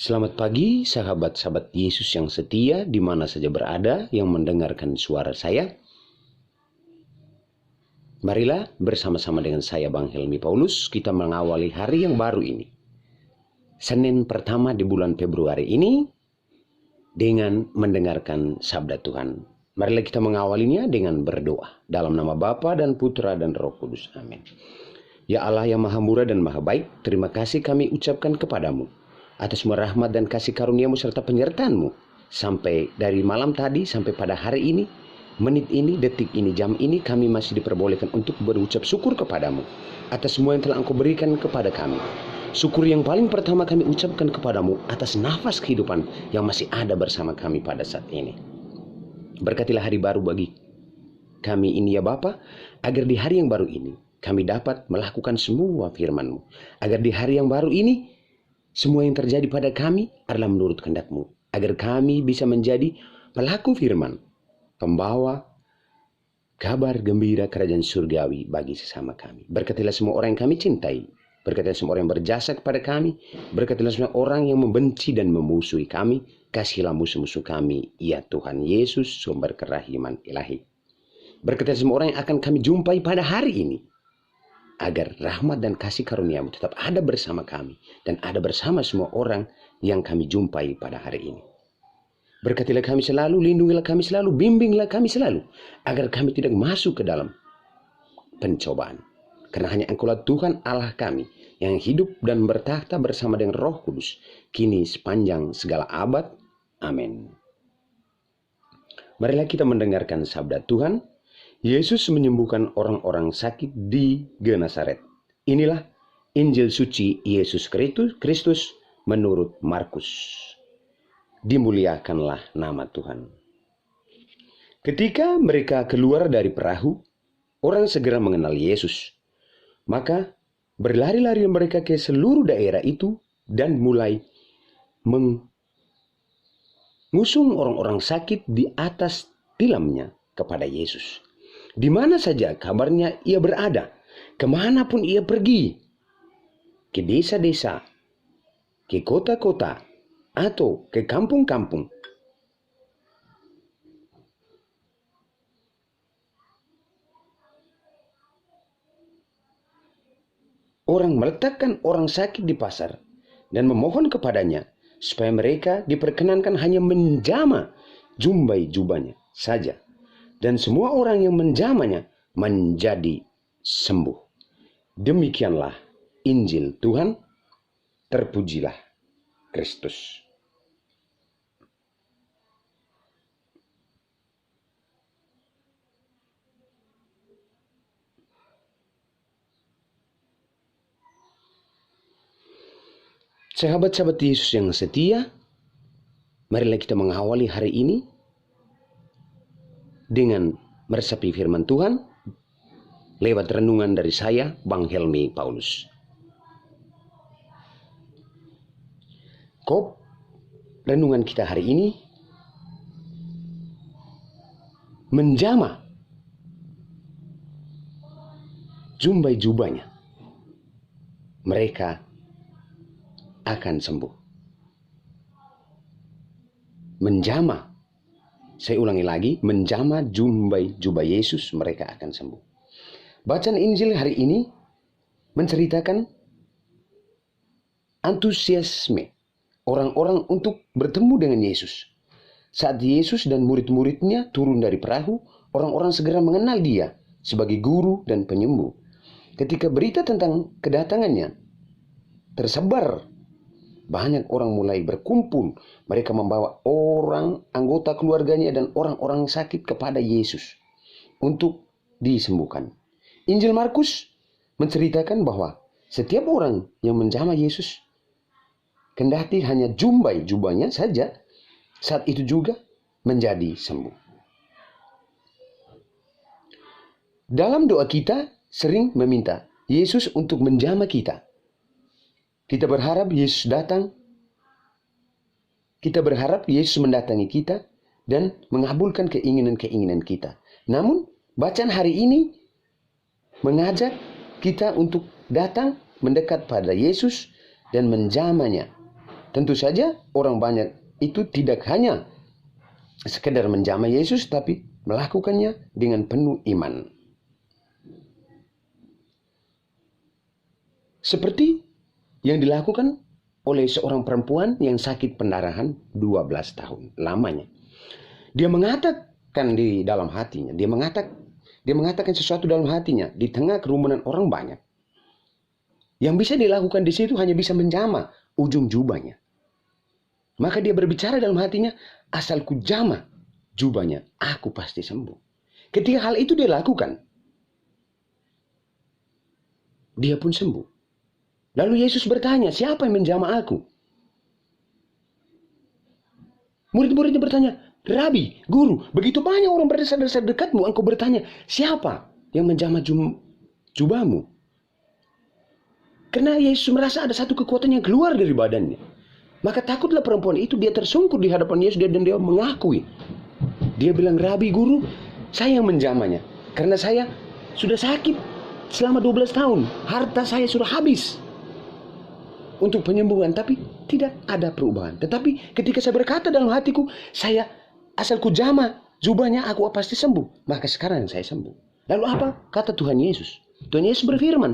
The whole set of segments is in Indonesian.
Selamat pagi, sahabat-sahabat Yesus yang setia di mana saja berada yang mendengarkan suara saya. Marilah bersama-sama dengan saya Bang Helmi Paulus kita mengawali hari yang baru ini. Senin pertama di bulan Februari ini dengan mendengarkan sabda Tuhan. Marilah kita mengawalinya dengan berdoa dalam nama Bapa dan Putra dan Roh Kudus. Amin. Ya Allah yang Maha Murah dan Maha Baik, terima kasih kami ucapkan kepadamu atas semua rahmat dan kasih karuniamu serta penyertaan-Mu sampai dari malam tadi sampai pada hari ini, menit ini, detik ini, jam ini kami masih diperbolehkan untuk berucap syukur kepadamu atas semua yang telah Engkau berikan kepada kami. Syukur yang paling pertama kami ucapkan kepadamu atas nafas kehidupan yang masih ada bersama kami pada saat ini. Berkatilah hari baru bagi kami ini ya Bapa, agar di hari yang baru ini kami dapat melakukan semua firman-Mu. Agar di hari yang baru ini semua yang terjadi pada kami adalah menurut kehendak-Mu. Agar kami bisa menjadi pelaku firman, pembawa kabar gembira kerajaan surgawi bagi sesama kami. Berkatilah semua orang yang kami cintai. Berkatilah semua orang yang berjasa kepada kami. Berkatilah semua orang yang membenci dan memusuhi kami. Kasihilah musuh-musuh kami, ya Tuhan Yesus, sumber kerahiman ilahi. Berkatilah semua orang yang akan kami jumpai pada hari ini, agar rahmat dan kasih karunia-Mu tetap ada bersama kami dan ada bersama semua orang yang kami jumpai pada hari ini. Berkatilah kami selalu, lindungilah kami selalu, bimbinglah kami selalu, agar kami tidak masuk ke dalam pencobaan. Karena hanya Engkaulah Tuhan Allah kami yang hidup dan bertakhta bersama dengan Roh Kudus, kini sepanjang segala abad. Amin. Marilah kita mendengarkan sabda Tuhan. Yesus menyembuhkan orang-orang sakit di Genesaret. Inilah Injil suci Yesus Kristus menurut Markus. Dimuliakanlah nama Tuhan. Ketika mereka keluar dari perahu, orang segera mengenal Yesus. Maka berlari-lari mereka ke seluruh daerah itu dan mulai mengusung orang-orang sakit di atas tilamnya kepada Yesus. Di mana saja kabarnya ia berada, kemanapun ia pergi, ke desa-desa, ke kota-kota, atau ke kampung-kampung. Orang meletakkan orang sakit di pasar dan memohon kepadanya supaya mereka diperkenankan hanya menjama jumbai jubahnya saja. Dan semua orang yang menjamanya menjadi sembuh. Demikianlah Injil Tuhan. Terpujilah Kristus. Sahabat-sahabat Yesus yang setia, marilah kita mengawali hari ini dengan meresapi firman Tuhan lewat renungan dari saya, Bang Helmi Paulus. Renungan kita hari ini menjama jumbai jubahnya, mereka akan sembuh. Menjama, saya ulangi lagi, menjama jumbai jubah Yesus, mereka akan sembuh. Bacaan Injil hari ini menceritakan antusiasme orang-orang untuk bertemu dengan Yesus. Saat Yesus dan murid-muridnya turun dari perahu, orang-orang segera mengenal dia sebagai guru dan penyembuh. Ketika berita tentang kedatangannya tersebar, banyak orang mulai berkumpul. Mereka membawa orang anggota keluarganya dan orang-orang sakit kepada Yesus untuk disembuhkan. Injil Markus menceritakan bahwa setiap orang yang menjamah Yesus, kendati hanya jumbai jubahnya saja, saat itu juga menjadi sembuh. Dalam doa kita sering meminta Yesus untuk menjamah kita. Kita berharap Yesus datang. Kita berharap Yesus mendatangi kita dan mengabulkan keinginan-keinginan kita. Namun, bacaan hari ini mengajak kita untuk datang mendekat pada Yesus dan menjamahnya Tentu saja orang banyak itu tidak hanya sekedar menjamah Yesus, tapi melakukannya dengan penuh iman. Seperti yang dilakukan oleh seorang perempuan yang sakit pendarahan 12 tahun lamanya. Dia mengatakan di dalam hatinya, dia mengatakan sesuatu dalam hatinya di tengah kerumunan orang banyak. Yang bisa dilakukan di situ hanya bisa menjamah ujung jubahnya. Maka dia berbicara dalam hatinya, asal ku jamah jubahnya, aku pasti sembuh. Ketika hal itu dia lakukan, dia pun sembuh. Lalu Yesus bertanya, siapa yang menjamah aku? Murid-muridnya bertanya, Rabi, guru, begitu banyak orang berdesar-desar dekatmu, engkau bertanya, siapa yang menjamah jubahmu? Karena Yesus merasa ada satu kekuatan yang keluar dari badannya. Maka takutlah perempuan itu, dia tersungkur di hadapan Yesus dan dia mengakui. Dia bilang, Rabi, guru, saya yang menjamahnya. Karena saya sudah sakit selama 12 tahun. Harta saya sudah habis untuk penyembuhan, tapi tidak ada perubahan. Tetapi ketika saya berkata dalam hatiku, saya asal ku jamah jubahnya, aku pasti sembuh. Maka sekarang saya sembuh. Lalu apa kata Tuhan Yesus? Tuhan Yesus berfirman,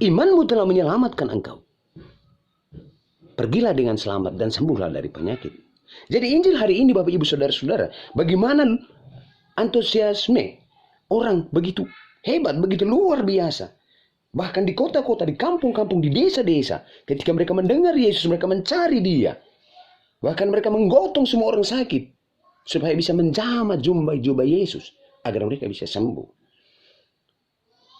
imanmu telah menyelamatkan engkau. Pergilah dengan selamat dan sembuhlah dari penyakit. Jadi Injil hari ini Bapak Ibu Saudara-saudara, bagaimana antusiasme orang begitu hebat, begitu luar biasa. Bahkan di kota-kota, di kampung-kampung, di desa-desa, ketika mereka mendengar Yesus, mereka mencari Dia. Bahkan mereka menggotong semua orang sakit supaya bisa menjamah jubah Yesus agar mereka bisa sembuh.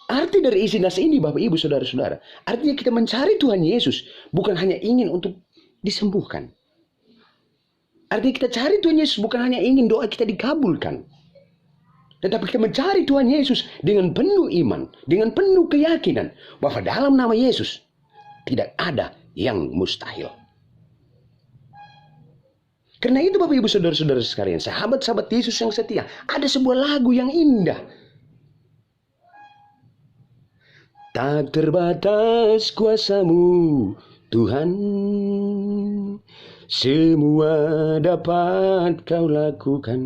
Arti dari isi nas ini Bapak Ibu Saudara-saudara, artinya kita mencari Tuhan Yesus bukan hanya ingin untuk disembuhkan. Artinya kita cari Tuhan Yesus bukan hanya ingin doa kita dikabulkan. Tetapi kita mencari Tuhan Yesus dengan penuh iman, dengan penuh keyakinan bahwa dalam nama Yesus tidak ada yang mustahil. Karena itu Bapak Ibu Saudara-saudara sekalian, sahabat-sahabat Yesus yang setia, ada sebuah lagu yang indah. Tak terbatas kuasa-Mu Tuhan, semua dapat Kau lakukan.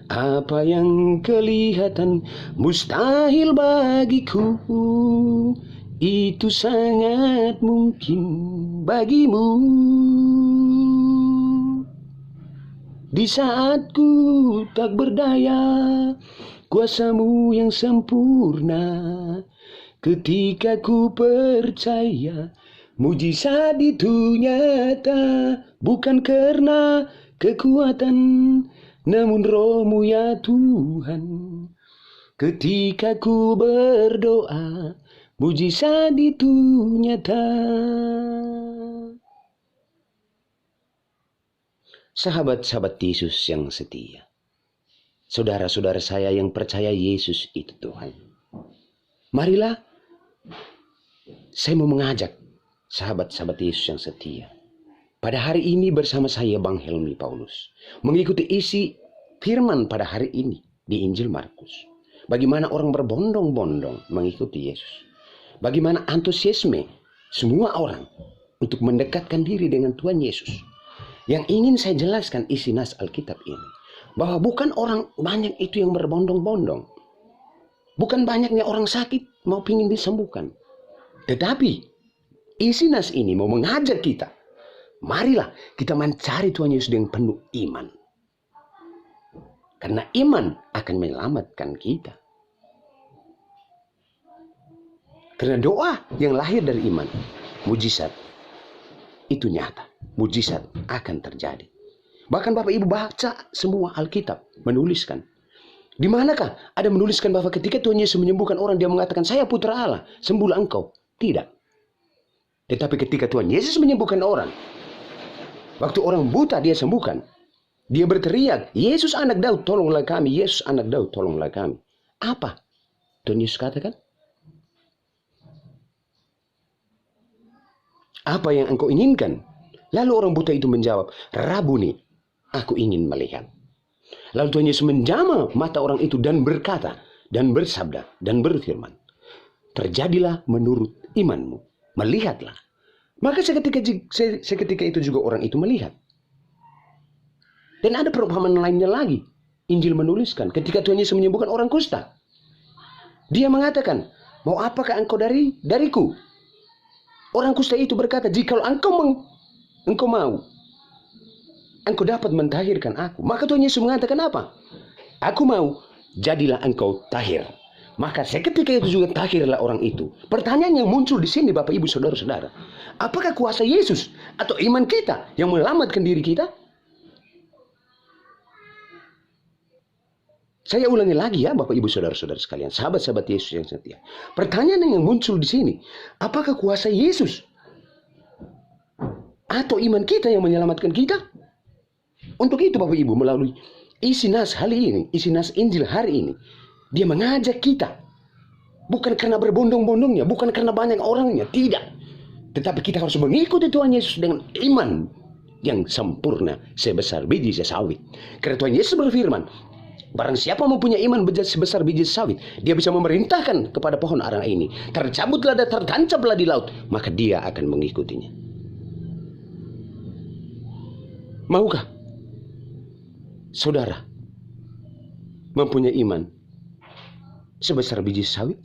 Apa yang kelihatan mustahil bagiku, itu sangat mungkin bagimu. Di saat ku tak berdaya, kuasa-Mu yang sempurna. Ketika ku percaya, mujizat itu nyata. Bukan karena kekuatan, namun Roh-Mu ya Tuhan. Ketika ku berdoa, mujizat itu nyata. Sahabat-sahabat Yesus yang setia, saudara-saudara saya yang percaya Yesus itu Tuhan, marilah saya mau mengajak sahabat-sahabat Yesus yang setia pada hari ini bersama saya Bang Helmi Paulus mengikuti isi firman pada hari ini di Injil Markus. Bagaimana orang berbondong-bondong mengikuti Yesus. Bagaimana antusiasme semua orang untuk mendekatkan diri dengan Tuhan Yesus. Yang ingin saya jelaskan isi nas Alkitab ini, bahwa bukan orang banyak itu yang berbondong-bondong. Bukan banyaknya orang sakit mau pingin disembuhkan. Tetapi isi nas ini mau mengajak kita, marilah kita mencari Tuhan Yesus dengan penuh iman. Karena iman akan menyelamatkan kita. Karena doa yang lahir dari iman, mujizat itu nyata. Mujizat akan terjadi. Bahkan Bapak Ibu baca semua Alkitab menuliskan. Di manakah ada menuliskan bahwa ketika Tuhan Yesus menyembuhkan orang, dia mengatakan, saya putra Allah, sembuhlah engkau. Tidak. Tetapi ketika Tuhan Yesus menyembuhkan orang, waktu orang buta dia sembuhkan, dia berteriak, Yesus anak Daud, tolonglah kami. Yesus anak Daud, tolonglah kami. Apa Tuhan Yesus katakan? Apa yang engkau inginkan? Lalu orang buta itu menjawab, Rabuni, aku ingin melihat. Lalu Tuhan Yesus menjamah mata orang itu dan berkata, dan bersabda, dan berfirman, terjadilah menurut imanmu. Melihatlah. Maka seketika itu juga orang itu melihat. Dan ada perumpamaan lainnya lagi. Injil menuliskan ketika Tuhan Yesus menyembuhkan orang kusta. Dia mengatakan, mau apakah engkau dariku? Orang kusta itu berkata, jikalau engkau mau, engkau dapat mentahirkan aku. Maka Tuhan Yesus mengatakan apa? Aku mau, jadilah engkau tahir. Maka seketika itu juga tahirlah orang itu. Pertanyaan yang muncul di sini Bapak Ibu Saudara-saudara, apakah kuasa Yesus atau iman kita yang menyelamatkan diri kita? Saya ulangi lagi ya Bapak Ibu Saudara-saudara sekalian, sahabat-sahabat Yesus yang setia. Pertanyaan yang muncul di sini, apakah kuasa Yesus atau iman kita yang menyelamatkan kita? Untuk itu Bapak Ibu, melalui isi nas hari ini, isi nas Injil hari ini, dia mengajak kita. Bukan karena berbondong-bondongnya, bukan karena banyak orangnya, tidak. Tetapi kita harus mengikuti Tuhan Yesus dengan iman yang sempurna sebesar biji sawit. Karena Tuhan Yesus berfirman, barang siapa mempunyai iman sebesar biji sawit, dia bisa memerintahkan kepada pohon ara ini, tercabutlah dan tertancaplah di laut, maka dia akan mengikutinya. Maukah saudara mempunyai iman sebesar biji sawit?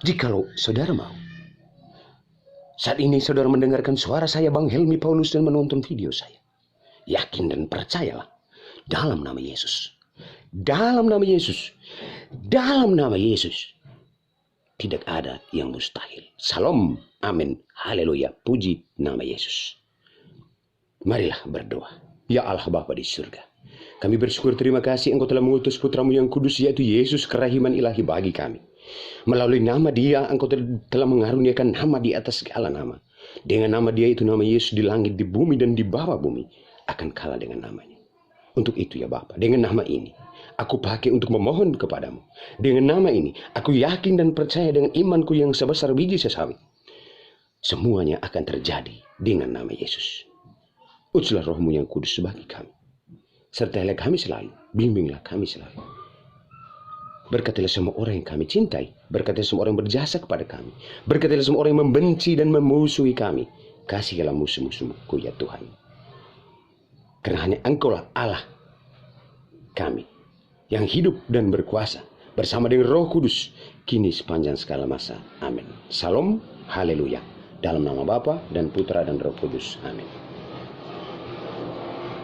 Jikalau saudara mau, saat ini saudara mendengarkan suara saya Bang Helmi Paulus dan menonton video saya, yakin dan percayalah dalam nama Yesus. Dalam nama Yesus. Dalam nama Yesus. Tidak ada yang mustahil. Salam. Amin. Haleluya. Puji nama Yesus. Marilah berdoa. Ya Allah Bapa di surga, kami bersyukur terima kasih Engkau telah mengutus putramu yang kudus, yaitu Yesus, kerahiman ilahi bagi kami. Melalui nama dia Engkau telah mengaruniakan nama di atas segala nama. Dengan nama dia itu, nama Yesus, di langit, di bumi, dan di bawah bumi akan kalah dengan namanya. Untuk itu ya Bapa, dengan nama ini aku pakai untuk memohon kepadamu. Dengan nama ini aku yakin dan percaya dengan imanku yang sebesar biji sawit, semuanya akan terjadi dengan nama Yesus. Utuslah Rohmu yang kudus bagi kami, sertailah kami selalu, bimbinglah kami selalu. Berkatilah semua orang yang kami cintai, berkatilah semua orang yang berjasa kepada kami, berkatilah semua orang yang membenci dan memusuhi kami. Kasihilah musuh-musuhku ya Tuhan, karena hanya Engkaulah Allah kami yang hidup dan berkuasa bersama dengan Roh Kudus kini sepanjang segala masa. Amin. Salam. Haleluya. Dalam nama Bapa dan Putra dan Roh Kudus. Amin.